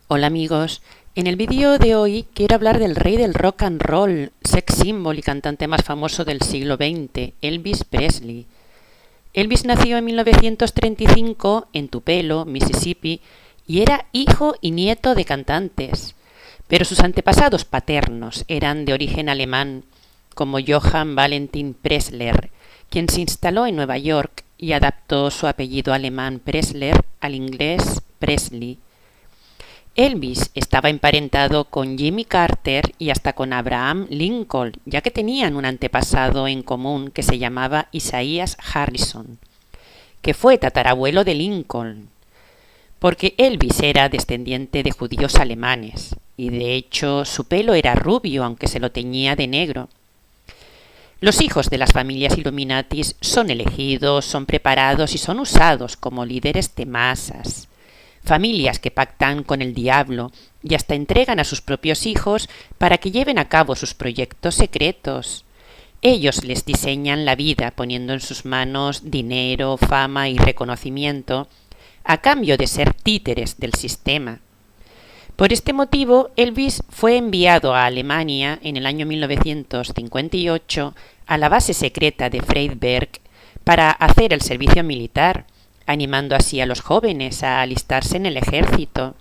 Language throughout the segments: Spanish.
Hola amigos, en el vídeo de hoy quiero hablar del rey del rock and roll, sex symbol y cantante más famoso del siglo XX, Elvis Presley. Elvis nació en 1935 en Tupelo, Mississippi, y era hijo y nieto de cantantes, pero sus antepasados paternos eran de origen alemán, como Johann Valentin Pressler, quien se instaló en Nueva York y adaptó su apellido alemán Pressler al inglés Presley. Elvis estaba emparentado con Jimmy Carter y hasta con Abraham Lincoln, ya que tenían un antepasado en común que se llamaba Isaiah Harrison, que fue tatarabuelo de Lincoln, porque Elvis era descendiente de judíos alemanes, y de hecho su pelo era rubio aunque se lo teñía de negro. Los hijos de las familias Illuminatis son elegidos, son preparados y son usados como líderes de masas. Familias que pactan con el diablo y hasta entregan a sus propios hijos para que lleven a cabo sus proyectos secretos. Ellos les diseñan la vida poniendo en sus manos dinero, fama y reconocimiento a cambio de ser títeres del sistema. Por este motivo, Elvis fue enviado a Alemania en el año 1958 a la base secreta de Freiberg para hacer el servicio militar, animando así a los jóvenes a alistarse en el ejército.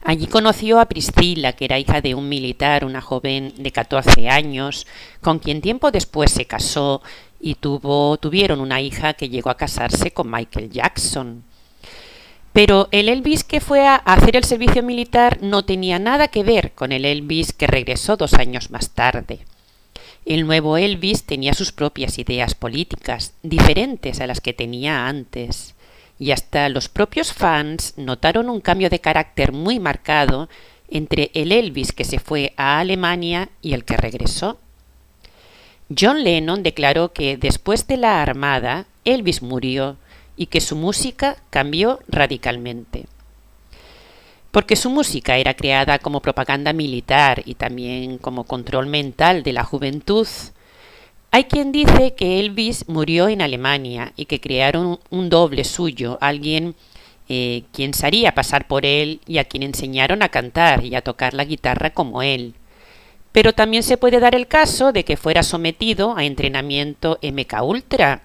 Allí conoció a Priscilla, que era hija de un militar, una joven de 14 años, con quien tiempo después se casó y tuvieron una hija que llegó a casarse con Michael Jackson. Pero el Elvis que fue a hacer el servicio militar no tenía nada que ver con el Elvis que regresó 2 años más tarde. El nuevo Elvis tenía sus propias ideas políticas, diferentes a las que tenía antes, y hasta los propios fans notaron un cambio de carácter muy marcado entre el Elvis que se fue a Alemania y el que regresó. John Lennon declaró que después de la Armada, Elvis murió y que su música cambió radicalmente. Porque su música era creada como propaganda militar y también como control mental de la juventud. Hay quien dice que Elvis murió en Alemania y que crearon un doble suyo, alguien quien se haría pasar por él y a quien enseñaron a cantar y a tocar la guitarra como él. Pero también se puede dar el caso de que fuera sometido a entrenamiento MK Ultra.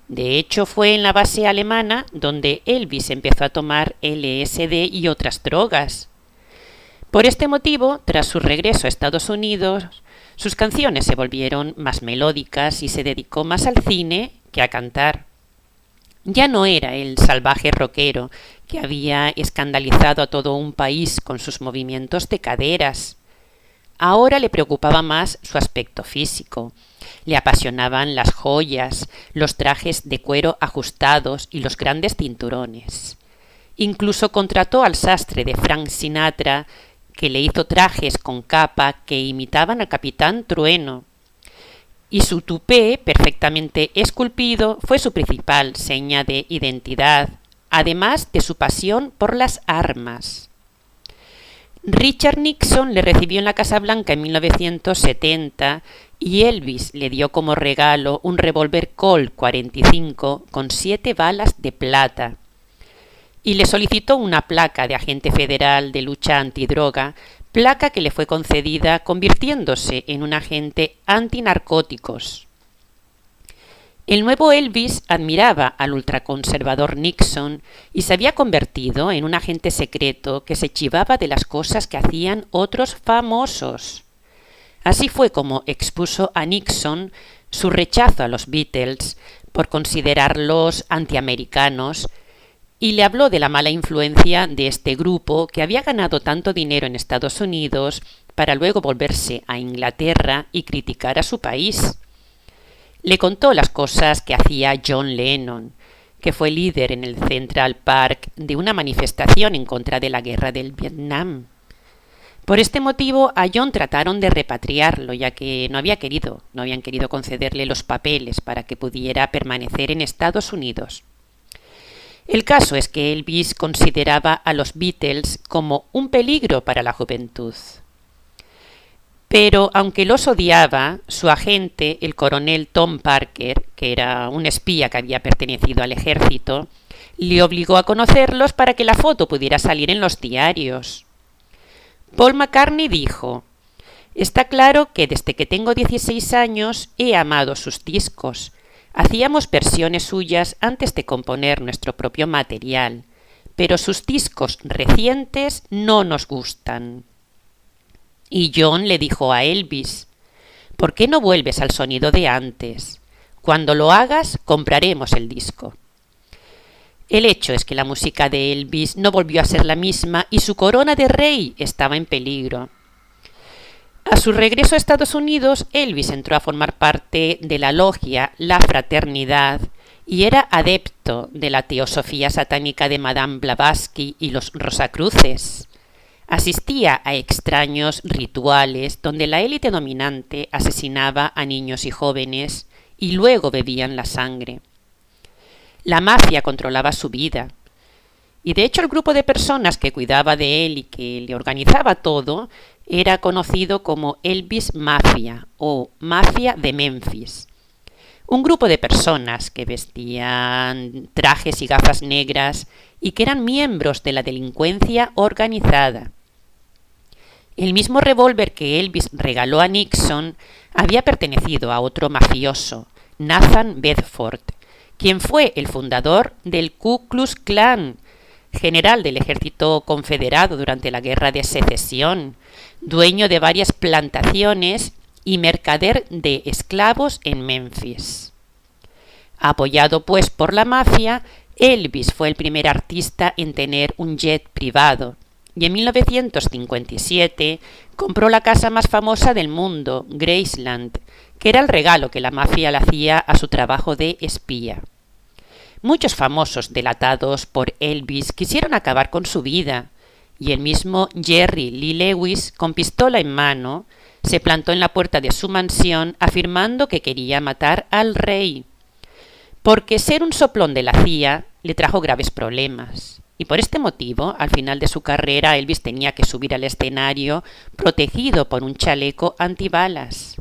De hecho, fue en la base alemana donde Elvis empezó a tomar LSD y otras drogas. Por este motivo, tras su regreso a Estados Unidos, sus canciones se volvieron más melódicas y se dedicó más al cine que a cantar. Ya no era el salvaje rockero que había escandalizado a todo un país con sus movimientos de caderas. Ahora le preocupaba más su aspecto físico. Le apasionaban las joyas, los trajes de cuero ajustados y los grandes cinturones. Incluso contrató al sastre de Frank Sinatra, que le hizo trajes con capa que imitaban al Capitán Trueno. Y su tupé, perfectamente esculpido, fue su principal seña de identidad, además de su pasión por las armas. Richard Nixon le recibió en la Casa Blanca en 1970 y Elvis le dio como regalo un revólver Colt 45 con 7 balas de plata y le solicitó una placa de agente federal de lucha antidroga, placa que le fue concedida convirtiéndose en un agente antinarcóticos. El nuevo Elvis admiraba al ultraconservador Nixon y se había convertido en un agente secreto que se chivaba de las cosas que hacían otros famosos. Así fue como expuso a Nixon su rechazo a los Beatles por considerarlos antiamericanos y le habló de la mala influencia de este grupo que había ganado tanto dinero en Estados Unidos para luego volverse a Inglaterra y criticar a su país. Le contó las cosas que hacía John Lennon, que fue líder en el Central Park de una manifestación en contra de la guerra del Vietnam. Por este motivo a John trataron de repatriarlo, ya que no habían querido concederle los papeles para que pudiera permanecer en Estados Unidos. El caso es que Elvis consideraba a los Beatles como un peligro para la juventud. Pero aunque los odiaba, su agente, el coronel Tom Parker, que era un espía que había pertenecido al ejército, le obligó a conocerlos para que la foto pudiera salir en los diarios. Paul McCartney dijo: «Está claro que desde que tengo 16 años he amado sus discos. Hacíamos versiones suyas antes de componer nuestro propio material, pero sus discos recientes no nos gustan». Y John le dijo a Elvis: «¿Por qué no vuelves al sonido de antes? Cuando lo hagas, compraremos el disco». El hecho es que la música de Elvis no volvió a ser la misma y su corona de rey estaba en peligro. A su regreso a Estados Unidos, Elvis entró a formar parte de la logia La Fraternidad y era adepto de la teosofía satánica de Madame Blavatsky y los Rosacruces. Asistía a extraños rituales donde la élite dominante asesinaba a niños y jóvenes y luego bebían la sangre. La mafia controlaba su vida. Y de hecho el grupo de personas que cuidaba de él y que le organizaba todo era conocido como Elvis Mafia o Mafia de Memphis. Un grupo de personas que vestían trajes y gafas negras y que eran miembros de la delincuencia organizada. El mismo revólver que Elvis regaló a Nixon había pertenecido a otro mafioso, Nathan Bedford, quien fue el fundador del Ku Klux Klan, general del ejército confederado durante la Guerra de Secesión, dueño de varias plantaciones y mercader de esclavos en Memphis. Apoyado pues por la mafia, Elvis fue el primer artista en tener un jet privado y en 1957 compró la casa más famosa del mundo, Graceland, que era el regalo que la mafia le hacía a su trabajo de espía. Muchos famosos delatados por Elvis quisieron acabar con su vida, y el mismo Jerry Lee Lewis, con pistola en mano, se plantó en la puerta de su mansión afirmando que quería matar al rey, porque ser un soplón de la CIA le trajo graves problemas. Y por este motivo, al final de su carrera, Elvis tenía que subir al escenario protegido por un chaleco antibalas.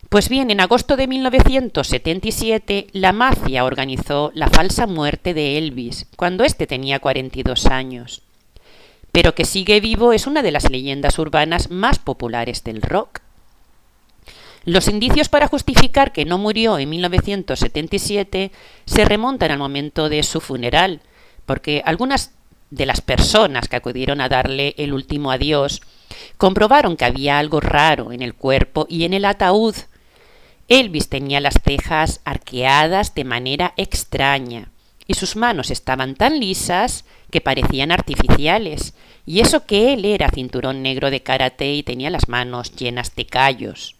Pues bien, en agosto de 1977, la mafia organizó la falsa muerte de Elvis, cuando éste tenía 42 años. Pero que sigue vivo es una de las leyendas urbanas más populares del rock. Los indicios para justificar que no murió en 1977 se remontan al momento de su funeral, porque algunas de las personas que acudieron a darle el último adiós comprobaron que había algo raro en el cuerpo y en el ataúd. Elvis tenía las cejas arqueadas de manera extraña y sus manos estaban tan lisas que parecían artificiales, y eso que él era cinturón negro de karate y tenía las manos llenas de callos.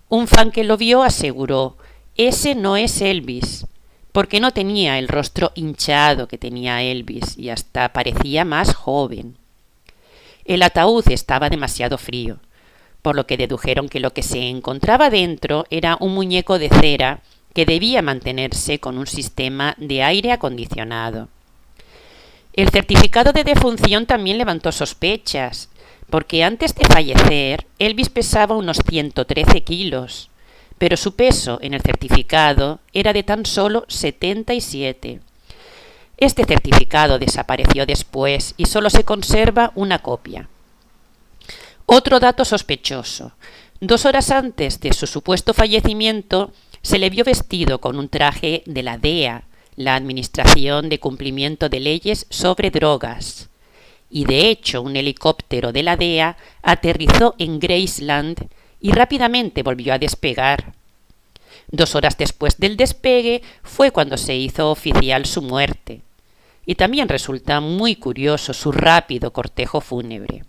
Un fan que lo vio aseguró: «Ese no es Elvis», porque no tenía el rostro hinchado que tenía Elvis y hasta parecía más joven. El ataúd estaba demasiado frío, por lo que dedujeron que lo que se encontraba dentro era un muñeco de cera que debía mantenerse con un sistema de aire acondicionado. El certificado de defunción también levantó sospechas, porque antes de fallecer Elvis pesaba unos 113 kilos, pero su peso en el certificado era de tan solo 77. Este certificado desapareció después y solo se conserva una copia. Otro dato sospechoso: 2 horas antes de su supuesto fallecimiento se le vio vestido con un traje de la DEA, la Administración de Cumplimiento de Leyes sobre Drogas, y de hecho un helicóptero de la DEA aterrizó en Graceland y rápidamente volvió a despegar. 2 horas después del despegue fue cuando se hizo oficial su muerte. Y también resulta muy curioso su rápido cortejo fúnebre.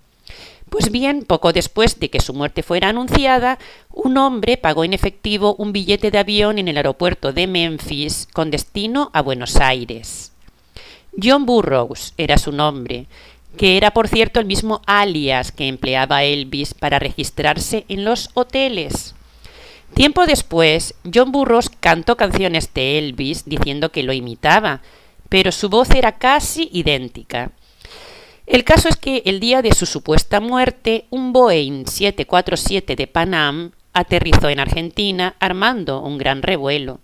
Pues bien, poco después de que su muerte fuera anunciada, un hombre pagó en efectivo un billete de avión en el aeropuerto de Memphis con destino a Buenos Aires. John Burroughs era su nombre, que era por cierto el mismo alias que empleaba Elvis para registrarse en los hoteles. Tiempo después, John Burroughs cantó canciones de Elvis diciendo que lo imitaba, pero su voz era casi idéntica. El caso es que el día de su supuesta muerte, un Boeing 747 de Pan Am aterrizó en Argentina armando un gran revuelo.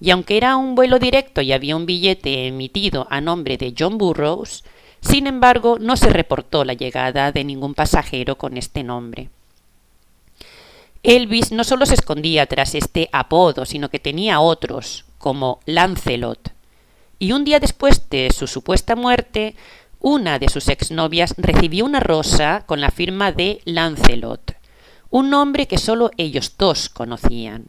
Y aunque era un vuelo directo y había un billete emitido a nombre de John Burroughs, sin embargo no se reportó la llegada de ningún pasajero con este nombre. Elvis no solo se escondía tras este apodo, sino que tenía otros, como Lancelot. Y un día después de su supuesta muerte, una de sus exnovias recibió una rosa con la firma de Lancelot, un nombre que solo ellos dos conocían.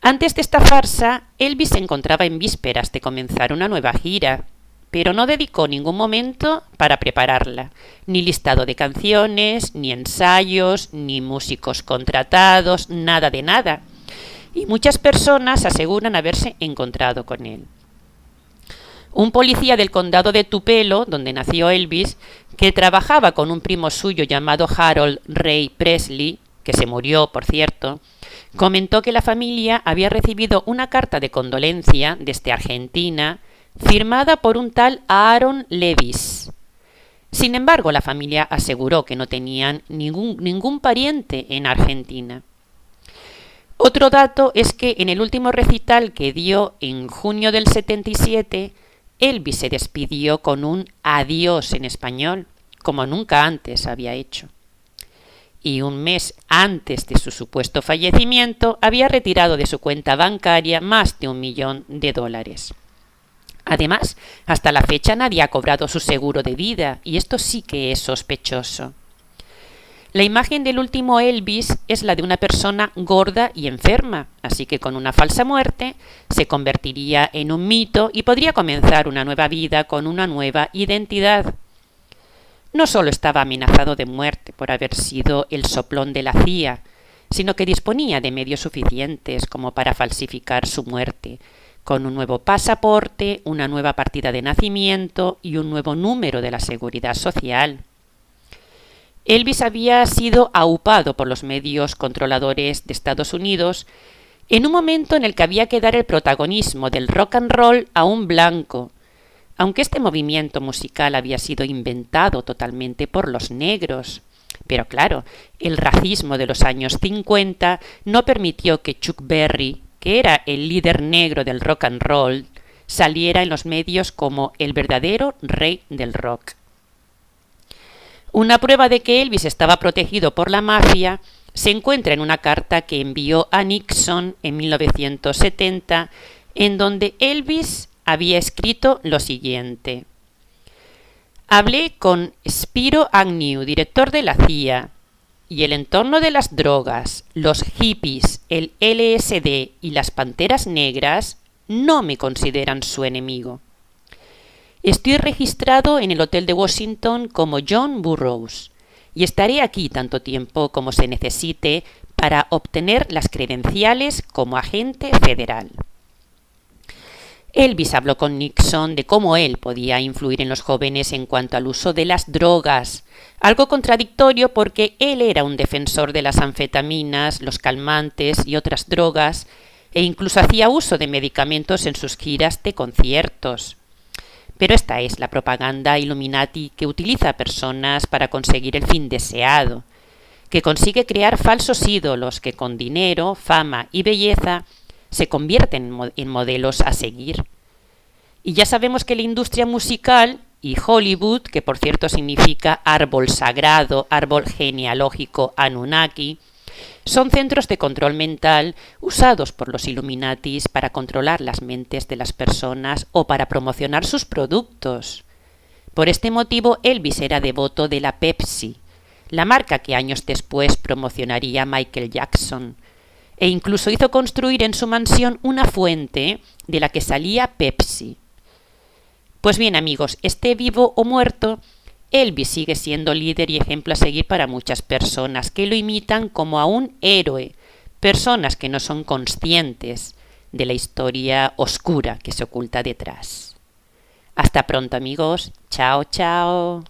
Antes de esta farsa, Elvis se encontraba en vísperas de comenzar una nueva gira, pero no dedicó ningún momento para prepararla, ni listado de canciones, ni ensayos, ni músicos contratados, nada de nada. Y muchas personas aseguran haberse encontrado con él. Un policía del condado de Tupelo, donde nació Elvis, que trabajaba con un primo suyo llamado Harold Ray Presley, que se murió, por cierto, comentó que la familia había recibido una carta de condolencia desde Argentina, firmada por un tal Aaron Levis. Sin embargo, la familia aseguró que no tenían ningún pariente en Argentina. Otro dato es que en el último recital que dio en junio del 77, Elvis se despidió con un adiós en español, como nunca antes había hecho. Y un mes antes de su supuesto fallecimiento había retirado de su cuenta bancaria más de $1 millón. Además, hasta la fecha nadie ha cobrado su seguro de vida, y esto sí que es sospechoso. La imagen del último Elvis es la de una persona gorda y enferma, así que con una falsa muerte se convertiría en un mito y podría comenzar una nueva vida con una nueva identidad. No solo estaba amenazado de muerte por haber sido el soplón de la CIA, sino que disponía de medios suficientes como para falsificar su muerte, con un nuevo pasaporte, una nueva partida de nacimiento y un nuevo número de la Seguridad Social. Elvis había sido aupado por los medios controladores de Estados Unidos en un momento en el que había que dar el protagonismo del rock and roll a un blanco, aunque este movimiento musical había sido inventado totalmente por los negros. Pero claro, el racismo de los años 50 no permitió que Chuck Berry, que era el líder negro del rock and roll, saliera en los medios como el verdadero rey del rock. Una prueba de que Elvis estaba protegido por la mafia se encuentra en una carta que envió a Nixon en 1970, en donde Elvis había escrito lo siguiente: hablé con Spiro Agnew, director de la CIA, y el entorno de las drogas, los hippies, el LSD y las panteras negras no me consideran su enemigo. Estoy registrado en el Hotel de Washington como John Burroughs y estaré aquí tanto tiempo como se necesite para obtener las credenciales como agente federal. Elvis habló con Nixon de cómo él podía influir en los jóvenes en cuanto al uso de las drogas, algo contradictorio porque él era un defensor de las anfetaminas, los calmantes y otras drogas, e incluso hacía uso de medicamentos en sus giras de conciertos. Pero esta es la propaganda Illuminati que utiliza a personas para conseguir el fin deseado, que consigue crear falsos ídolos que con dinero, fama y belleza se convierten en modelos a seguir. Y ya sabemos que la industria musical y Hollywood, que por cierto significa árbol sagrado, árbol genealógico Anunnaki, son centros de control mental usados por los Illuminatis para controlar las mentes de las personas o para promocionar sus productos. Por este motivo, Elvis era devoto de la Pepsi, la marca que años después promocionaría Michael Jackson, e incluso hizo construir en su mansión una fuente de la que salía Pepsi. Pues bien, amigos, esté vivo o muerto, Elvis sigue siendo líder y ejemplo a seguir para muchas personas que lo imitan como a un héroe, personas que no son conscientes de la historia oscura que se oculta detrás. Hasta pronto, amigos. Chao, chao.